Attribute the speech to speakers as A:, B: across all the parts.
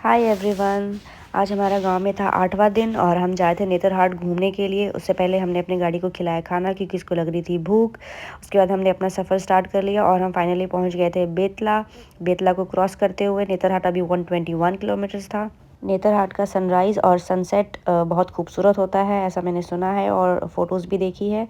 A: Hi everyone. आज हमारा गांव में था 8वां दिन और हम जाए थे नेतरहाट घूमने के लिए। उससे पहले हमने अपनी गाड़ी को खिलाया खाना क्योंकि इसको लग रही थी भूख। उसके बाद हमने अपना सफ़र स्टार्ट कर लिया और हम फाइनली पहुंच गए थे बेतला। बेतला को क्रॉस करते हुए नेतरहाट अभी 121 किलोमीटर्स था। नेतरहाट का सनराइज़ और सनसेट बहुत खूबसूरत होता है, ऐसा मैंने सुना है और फ़ोटोज़ भी देखी है।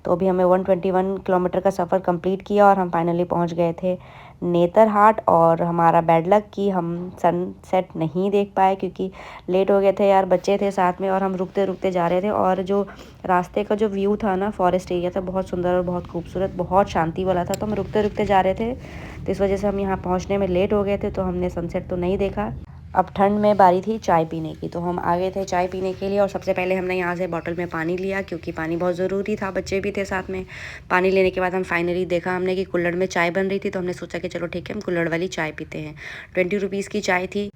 A: तो अभी हमें 121 किलोमीटर का सफ़र कंप्लीट किया और हम फाइनली पहुंच गए थे नेतरहाट। और हमारा बैड लक कि हम सनसेट नहीं देख पाए क्योंकि लेट हो गए थे यार, बच्चे थे साथ में और हम रुकते रुकते जा रहे थे। और जो रास्ते का जो व्यू था ना, फॉरेस्ट एरिया था, बहुत सुंदर और बहुत खूबसूरत, बहुत शांति वाला था। तो हम रुकते रुकते जा रहे थे, तो इस वजह से हम यहाँ पहुँचने में लेट हो गए थे, तो हमने सनसेट तो नहीं देखा। अब ठंड में बारी थी चाय पीने की, तो हम आ गए थे चाय पीने के लिए। और सबसे पहले हमने यहाँ से बॉटल में पानी लिया क्योंकि पानी बहुत ज़रूरी था, बच्चे भी थे साथ में। पानी लेने के बाद हम फाइनली देखा हमने कि कुल्हड़ में चाय बन रही थी, तो हमने सोचा कि चलो ठीक है, हम कुल्हड़ वाली चाय पीते हैं। 20 रुपीज़ की चाय थी।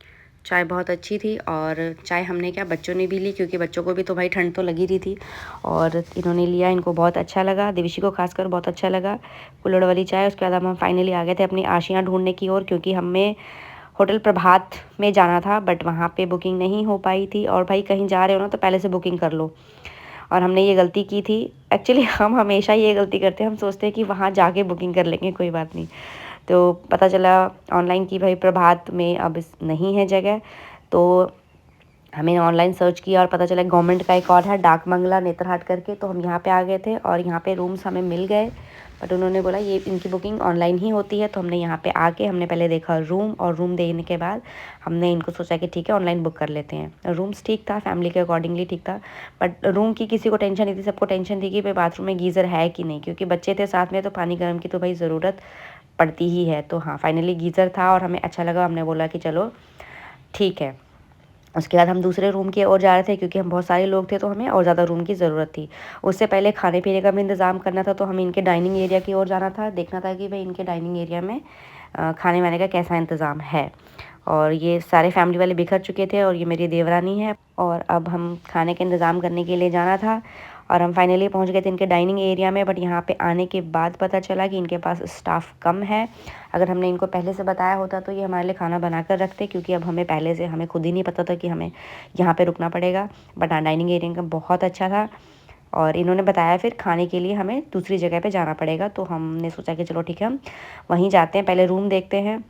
A: चाय बहुत अच्छी थी और चाय हमने क्या, बच्चों ने भी ली क्योंकि बच्चों को भी तो भाई ठंड तो लगी रही थी। और इन्होंने लिया, इनको बहुत अच्छा लगा, देविशी को खासकर बहुत अच्छा लगा कुल्हड़ वाली चाय। उसके बाद हम फाइनली आ गए थे अपनी आशियाँ ढूंढने की ओर, क्योंकि हमें होटल प्रभात में जाना था बट वहाँ पे बुकिंग नहीं हो पाई थी। और भाई कहीं जा रहे हो ना तो पहले से बुकिंग कर लो, और हमने ये गलती की थी। एक्चुअली हम हमेशा ये गलती करते हैं, हम सोचते हैं कि वहाँ जाके बुकिंग कर लेंगे, कोई बात नहीं। तो पता चला ऑनलाइन कि भाई प्रभात में अब नहीं है जगह। तो हमें ऑनलाइन सर्च किया और पता चला गवर्नमेंट का एक और है डाक बंगला नेतरहाट करके, तो हम यहाँ पे आ गए थे और यहाँ पे रूम्स हमें मिल गए। बट उन्होंने बोला ये इनकी बुकिंग ऑनलाइन ही होती है। तो हमने यहाँ पे आके हमने पहले देखा रूम, और रूम देखने के बाद हमने इनको सोचा कि ठीक है ऑनलाइन बुक कर लेते हैं। रूम्स ठीक था, फैमिली के अकॉर्डिंगली ठीक था, बट रूम की किसी को टेंशन नहीं थी। सबको टेंशन थी कि भाई बाथरूम में गीज़र है कि नहीं, क्योंकि बच्चे थे साथ में, तो पानी गर्म की तो भाई ज़रूरत पड़ती ही है। तो हाँ, फाइनली गीज़र था और हमें अच्छा लगा, हमने बोला कि चलो ठीक है। उसके बाद हम दूसरे रूम की ओर जा रहे थे क्योंकि हम बहुत सारे लोग थे, तो हमें और ज़्यादा रूम की ज़रूरत थी। उससे पहले खाने पीने का भी इंतज़ाम करना था, तो हमें इनके डाइनिंग एरिया की ओर जाना था, देखना था कि भाई इनके डाइनिंग एरिया में खाने वाने का कैसा इंतज़ाम है। और ये सारे फैमिली वाले बिखर चुके थे और ये मेरी देवरानी है, और अब हम खाने का इंतज़ाम करने के लिए जाना था। और हम फाइनली पहुंच गए थे इनके डाइनिंग एरिया में। बट यहाँ पे आने के बाद पता चला कि इनके पास स्टाफ कम है। अगर हमने इनको पहले से बताया होता तो ये हमारे लिए खाना बना कर रखते, क्योंकि अब हमें खुद ही नहीं पता था कि हमें यहाँ पे रुकना पड़ेगा। बट हाँ, डाइनिंग एरिया का बहुत अच्छा था और इन्होंने बताया फिर खाने के लिए हमें दूसरी जगह पे जाना पड़ेगा। तो हमने सोचा कि चलो ठीक है, हम वहीं जाते हैं, पहले रूम देखते हैं।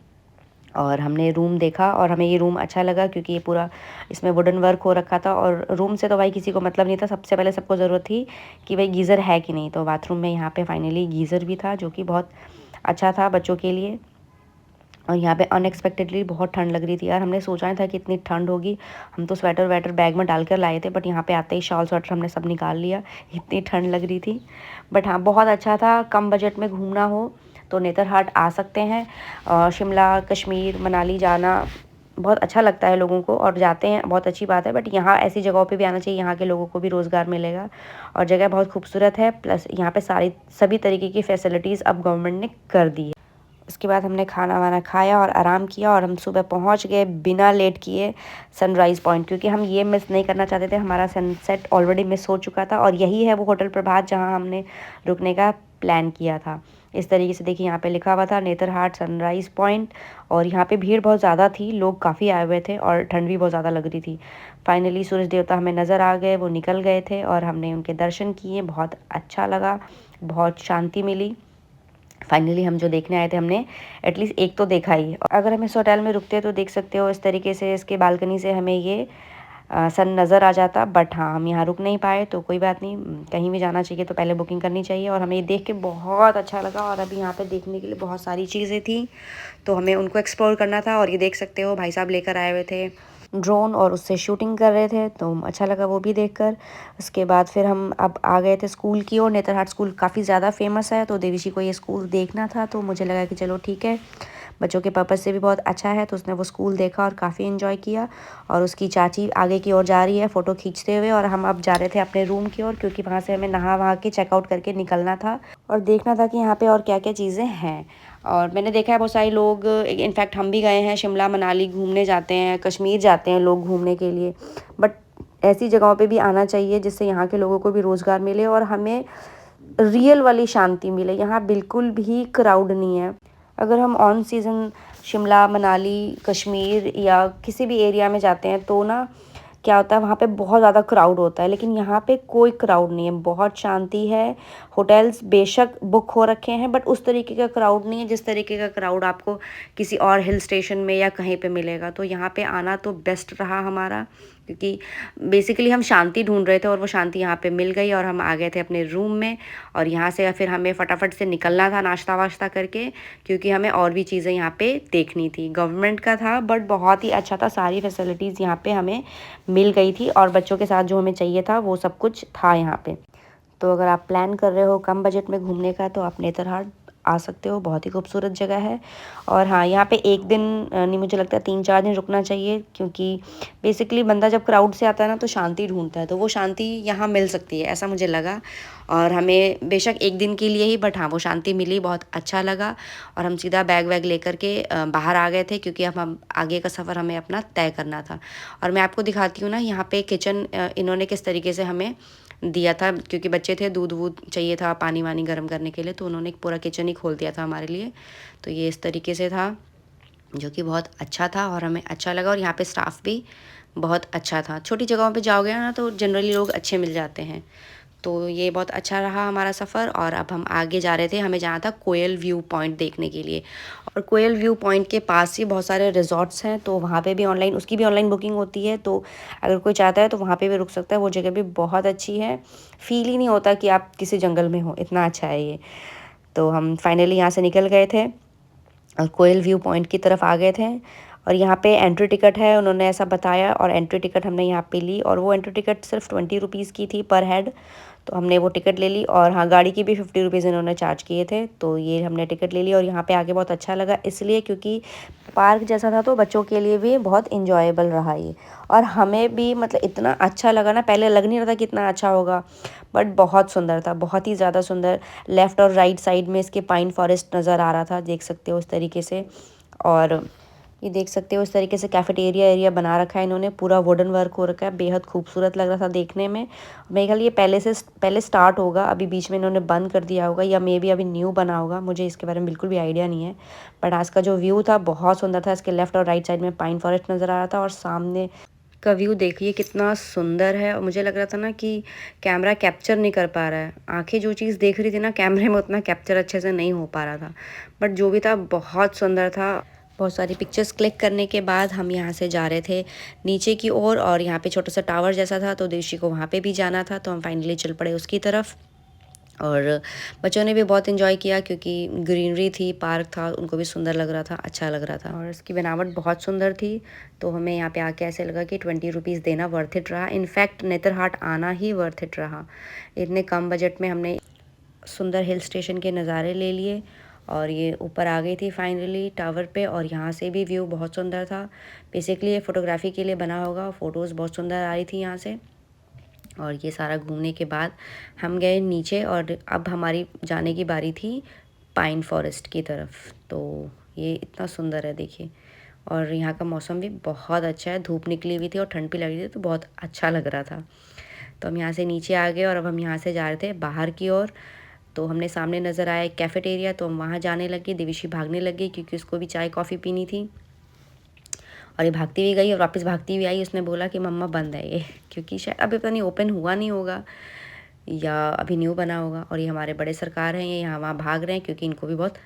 A: और हमने रूम देखा और हमें ये रूम अच्छा लगा क्योंकि ये पूरा इसमें वुडन वर्क हो रखा था। और रूम से तो भाई किसी को मतलब नहीं था, सबसे पहले सबको ज़रूरत थी कि भाई गीज़र है कि नहीं। तो बाथरूम में यहाँ पे फाइनली गीज़र भी था, जो कि बहुत अच्छा था बच्चों के लिए। और यहाँ पे अनएक्सपेक्टेडली बहुत ठंड लग रही थी यार, हमने सोचा नहीं था कि इतनी ठंड होगी। हम तो स्वेटर वेटर बैग में डाल कर लाए थे, बट यहाँ पे आते ही शॉल स्वेटर हमने सब निकाल लिया, इतनी ठंड लग रही थी। बट हाँ, बहुत अच्छा था। कम बजट में घूमना हो तो नेतरहाट आ सकते हैं। शिमला, कश्मीर, मनाली जाना बहुत अच्छा लगता है लोगों को, और जाते हैं, बहुत अच्छी बात है। बट यहाँ ऐसी जगहों पे भी आना चाहिए, यहाँ के लोगों को भी रोज़गार मिलेगा। और जगह बहुत खूबसूरत है, प्लस यहाँ पे सभी तरीके की फैसिलिटीज़ अब गवर्नमेंट ने कर दी है। उसके बाद हमने खाना वाना खाया और आराम किया और हम सुबह पहुंच गए बिना लेट किए सनराइज़ पॉइंट, क्योंकि हम ये मिस नहीं करना चाहते थे। हमारा सनसेट ऑलरेडी मिस हो चुका था और यही है वो होटल प्रभात जहां हमने रुकने का प्लान किया था। इस तरीके से देखिए, यहाँ पे लिखा हुआ था नेतरहाट सनराइज़ पॉइंट। और यहाँ पे भीड़ बहुत ज़्यादा थी, लोग काफ़ी आए हुए थे और ठंड भी बहुत ज़्यादा लग रही थी। फाइनली सूरज देवता हमें नज़र आ गए, वो निकल गए थे और हमने उनके दर्शन किए, बहुत अच्छा लगा, बहुत शांति मिली। फाइनली हम जो देखने आए थे हमने एटलीस्ट एक तो देखा ही। और अगर हम इस होटल में रुकते तो देख सकते हो इस तरीके से इसके बालकनी से हमें ये सन नज़र आ जाता। बट हाँ, हम यहाँ रुक नहीं पाए, तो कोई बात नहीं, कहीं भी जाना चाहिए तो पहले बुकिंग करनी चाहिए। और हमें ये देख के बहुत अच्छा लगा और अभी यहाँ पे देखने के लिए बहुत सारी चीज़ें थी, तो हमें उनको एक्सप्लोर करना था। और ये देख सकते हो भाई साहब लेकर आए हुए थे ड्रोन और उससे शूटिंग कर रहे थे, तो अच्छा लगा वो भी देखकर। उसके बाद फिर हम अब आ गए थे स्कूल की ओर। नेतरहाट स्कूल काफ़ी ज़्यादा फेमस है, तो देविशी को ये स्कूल देखना था, तो मुझे लगा कि चलो ठीक है, बच्चों के पर्पज़ से भी बहुत अच्छा है। तो उसने वो स्कूल देखा और काफ़ी इन्जॉय किया। और उसकी चाची आगे की ओर जा रही है फ़ोटो खींचते हुए, और हम अब जा रहे थे अपने रूम की ओर, क्योंकि वहाँ से हमें नहा वहा के चेकआउट करके निकलना था और देखना था कि यहाँ पे और क्या क्या चीज़ें हैं। और मैंने देखा है बहुत सारे लोग, इनफैक्ट हम भी गए हैं, शिमला मनाली घूमने जाते हैं, कश्मीर जाते हैं लोग घूमने के लिए। बट ऐसी जगहों पे भी आना चाहिए जिससे यहाँ के लोगों को भी रोज़गार मिले और हमें रियल वाली शांति मिले। यहाँ बिल्कुल भी क्राउड नहीं है। अगर हम ऑन सीज़न शिमला, मनाली, कश्मीर या किसी भी एरिया में जाते हैं तो ना क्या होता है, वहाँ पे बहुत ज़्यादा क्राउड होता है, लेकिन यहाँ पे कोई क्राउड नहीं है, बहुत शांति है। होटल्स बेशक बुक हो रखे हैं, बट उस तरीके का क्राउड नहीं है जिस तरीके का क्राउड आपको किसी और हिल स्टेशन में या कहीं पे मिलेगा। तो यहाँ पे आना तो बेस्ट रहा हमारा, क्योंकि बेसिकली हम शांति ढूंढ रहे थे और वो शांति यहाँ पे मिल गई और हम आ गए थे अपने रूम में। और यहाँ से फिर हमें फटाफट से निकलना था नाश्ता वाश्ता करके, क्योंकि हमें और भी चीज़ें यहाँ पे देखनी थी। गवर्नमेंट का था बट बहुत ही अच्छा था, सारी फैसिलिटीज़ यहाँ पे हमें मिल गई थी और बच्चों के साथ जो हमें चाहिए था वो सब कुछ था यहाँ पे। तो अगर आप प्लान कर रहे हो कम बजट में घूमने का तो आप नेतरहाट आ सकते हो, बहुत ही खूबसूरत जगह है। और हाँ, यहाँ पे एक दिन नहीं, मुझे लगता है 3-4 दिन रुकना चाहिए, क्योंकि बेसिकली बंदा जब क्राउड से आता है ना तो शांति ढूंढता है, तो वो शांति यहाँ मिल सकती है, ऐसा मुझे लगा। और हमें बेशक एक दिन के लिए ही, बट हाँ वो शांति मिली, बहुत अच्छा लगा। और हम सीधा बैग वैग लेकर के बाहर आ गए थे, क्योंकि अब हम आगे का सफ़र हमें अपना तय करना था। और मैं आपको दिखाती हूँ ना यहाँ पे किचन इन्होंने किस तरीके से हमें दिया था, क्योंकि बच्चे थे, दूध वूध चाहिए था, पानी वानी गर्म करने के लिए, तो उन्होंने एक पूरा किचन ही खोल दिया था हमारे लिए। तो ये इस तरीके से था, जो कि बहुत अच्छा था और हमें अच्छा लगा। और यहाँ पे स्टाफ भी बहुत अच्छा था। छोटी जगहों पे जाओगे ना तो जनरली लोग अच्छे मिल जाते हैं। तो ये बहुत अच्छा रहा हमारा सफ़र। और अब हम आगे जा रहे थे, हमें जाना था कोयल व्यू पॉइंट देखने के लिए। और कोयल व्यू पॉइंट के पास ही बहुत सारे रिजॉर्ट्स हैं, तो वहाँ पे भी ऑनलाइन, उसकी भी ऑनलाइन बुकिंग होती है, तो अगर कोई चाहता है तो वहाँ पे भी रुक सकता है। वो जगह भी बहुत अच्छी है, फील ही नहीं होता कि आप किसी जंगल में हो, इतना अच्छा है ये। तो हम फाइनली यहाँ से निकल गए थे और कोयल व्यू पॉइंट की तरफ आ गए थे। और यहाँ पे एंट्री टिकट है, उन्होंने ऐसा बताया, और एंट्री टिकट हमने यहाँ पे ली, और वो एंट्री टिकट सिर्फ 20 रुपीज़ की थी पर हेड। तो हमने वो टिकट ले ली। और हाँ, गाड़ी की भी 50 रुपीज़ इन्होंने चार्ज किए थे, तो ये हमने टिकट ले ली। और यहाँ पे आके बहुत अच्छा लगा, इसलिए क्योंकि पार्क जैसा था तो बच्चों के लिए भी बहुत इंजॉयबल रहा ये। और हमें भी मतलब इतना अच्छा लगा ना, पहले लग नहीं रहा था कि इतना अच्छा होगा, बट बहुत सुंदर था, बहुत ही ज़्यादा सुंदर। लेफ़्ट और राइट साइड में इसके पाइन फॉरेस्ट नज़र आ रहा था, देख सकते हो उस तरीके से। और ये देख सकते हो इस तरीके से कैफेटेरिया एरिया बना रखा है इन्होंने, पूरा वुडन वर्क हो रखा है, बेहद खूबसूरत लग रहा था देखने में। मेरे ख्याल ये पहले स्टार्ट होगा, अभी बीच में इन्होंने बंद कर दिया होगा, या मे बी अभी न्यू बना होगा, मुझे इसके बारे में बिल्कुल भी आइडिया नहीं है। बट आज का जो व्यू था बहुत सुंदर था। इसके लेफ्ट और राइट साइड में पाइन फॉरेस्ट नज़र आ रहा था, और सामने का व्यू देखिए कितना सुंदर है। और मुझे लग रहा था ना कि कैमरा कैप्चर नहीं कर पा रहा है, आंखें जो चीज़ देख रही थी ना कैमरे में उतना कैप्चर अच्छे से नहीं हो पा रहा था, बट जो भी था बहुत सुंदर था। बहुत सारी पिक्चर्स क्लिक करने के बाद हम यहाँ से जा रहे थे नीचे की ओर, और यहाँ पे छोटा सा टावर जैसा था, तो देशी को वहाँ पे भी जाना था, तो हम फाइनली चल पड़े उसकी तरफ। और बच्चों ने भी बहुत इन्जॉय किया, क्योंकि ग्रीनरी थी, पार्क था, उनको भी सुंदर लग रहा था, अच्छा लग रहा था, और इसकी बनावट बहुत सुंदर थी। तो हमें यहाँ पे आके ऐसे लगा कि 20 रुपीज़ देना वर्थ इट रहा। इनफैक्ट नेतरहाट आना ही वर्थ इट रहा। इतने कम बजट में हमने सुंदर हिल स्टेशन के नज़ारे ले लिए। और ये ऊपर आ गई थी फाइनली टावर पे, और यहाँ से भी व्यू बहुत सुंदर था। बेसिकली ये फ़ोटोग्राफी के लिए बना होगा, फ़ोटोज़ बहुत सुंदर आ रही थी यहाँ से। और ये सारा घूमने के बाद हम गए नीचे, और अब हमारी जाने की बारी थी पाइन फॉरेस्ट की तरफ। तो ये इतना सुंदर है देखिए, और यहाँ का मौसम भी बहुत अच्छा है, धूप निकली हुई थी और ठंड भी लग रही थी, तो बहुत अच्छा लग रहा था। तो हम यहाँ से नीचे आ गए और अब हम यहाँ से जा रहे थे बाहर की ओर। तो हमने सामने नज़र आया एक कैफ़ेटेरिया, तो हम वहाँ जाने लगे। देवीशी भागने लगी क्योंकि उसको भी चाय कॉफ़ी पीनी थी, और ये भागती भी गई और वापस भागती भी आई। उसने बोला कि मम्मा बंद है ये, क्योंकि शायद अभी पता नहीं ओपन हुआ नहीं होगा या अभी न्यू बना होगा। और ये हमारे बड़े सरकार हैं, ये यहाँ वहाँ भाग रहे हैं क्योंकि इनको भी बहुत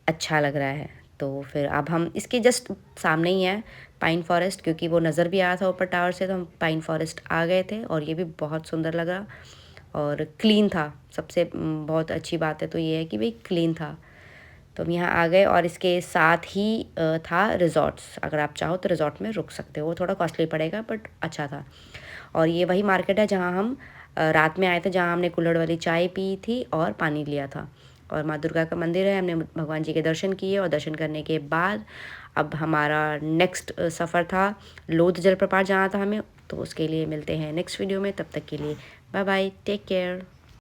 A: अच्छा लग रहा है। तो फिर अब हम इसके जस्ट सामने ही है पाइन फॉरेस्ट, क्योंकि वो नज़र भी आ रहा था ऊपर टावर से, तो हम पाइन फॉरेस्ट आ गए थे। और ये भी बहुत सुंदर लगा और क्लीन था। सबसे बहुत अच्छी बात है तो ये है कि भाई क्लीन था। तो हम यहाँ आ गए, और इसके साथ ही था रिज़ॉर्ट्स। अगर आप चाहो तो रिज़ॉर्ट में रुक सकते हो, वो थोड़ा कॉस्टली पड़ेगा बट अच्छा था। और ये वही मार्केट है जहाँ हम रात में आए थे, जहाँ हमने कुल्हड़ वाली चाय पी थी और पानी लिया था। और माँ दुर्गा का मंदिर है, हमने भगवान जी के दर्शन किए, और दर्शन करने के बाद अब हमारा नेक्स्ट सफ़र था लोध जलप्रपात जाना था हमें। तो उसके लिए मिलते हैं नेक्स्ट वीडियो में, तब तक के लिए बाय बाय, टेक केयर।